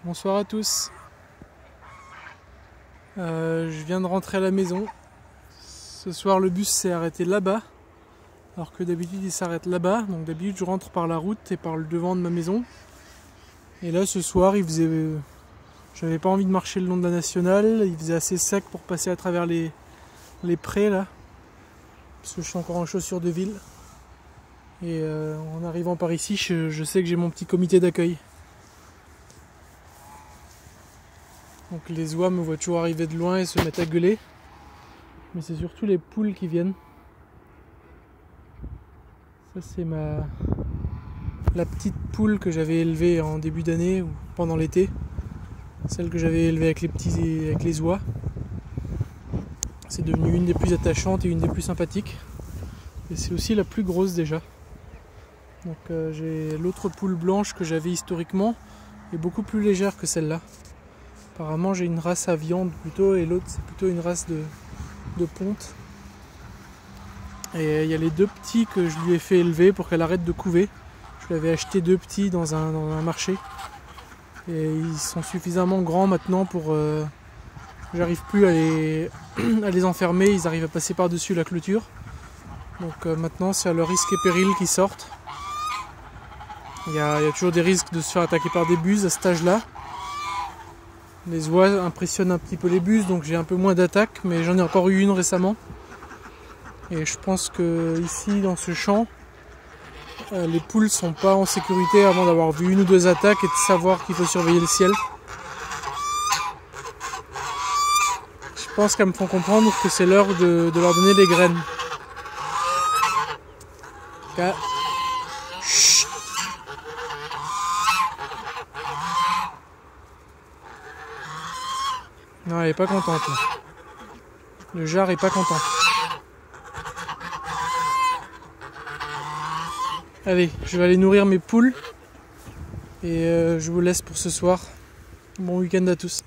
Bonsoir à tous. Je viens de rentrer à la maison. Ce soir le bus s'est arrêté là-bas, alors que d'habitude il s'arrête là-bas. Donc d'habitude je rentre par la route et par le devant de ma maison. Et là ce soir j'avais pas envie de marcher le long de la nationale. Il faisait assez sec pour passer à travers les prés là, parce que je suis encore en chaussures de ville. Et en arrivant par ici, je sais que j'ai mon petit comité d'accueil. Donc les oies me voient toujours arriver de loin et se mettent à gueuler. Mais c'est surtout les poules qui viennent. Ça c'est la petite poule que j'avais élevée en début d'année ou pendant l'été. Celle que j'avais élevée avec les oies. C'est devenu une des plus attachantes et une des plus sympathiques. Et c'est aussi la plus grosse déjà. Donc j'ai l'autre poule blanche que j'avais historiquement, est beaucoup plus légère que celle-là. Apparemment j'ai une race à viande plutôt, et l'autre c'est plutôt une race de ponte. Et il y a les deux petits que je lui ai fait élever pour qu'elle arrête de couver. Je lui avais acheté deux petits dans un marché. Et ils sont suffisamment grands maintenant pour... j'arrive plus à les enfermer, ils arrivent à passer par-dessus la clôture. Donc maintenant c'est à leur risque et péril qu'ils sortent. Il y a toujours des risques de se faire attaquer par des buses à cet âge-là. Les oies impressionnent un petit peu les buses, donc j'ai un peu moins d'attaques, mais j'en ai encore eu une récemment. Et je pense que ici, dans ce champ, les poules sont pas en sécurité avant d'avoir vu une ou deux attaques et de savoir qu'il faut surveiller le ciel. Je pense qu'elles me font comprendre que c'est l'heure de leur donner les graines. Chut. Non, elle est pas contente. Là. Le jar est pas content. Allez, je vais aller nourrir mes poules. Et je vous laisse pour ce soir. Bon week-end à tous.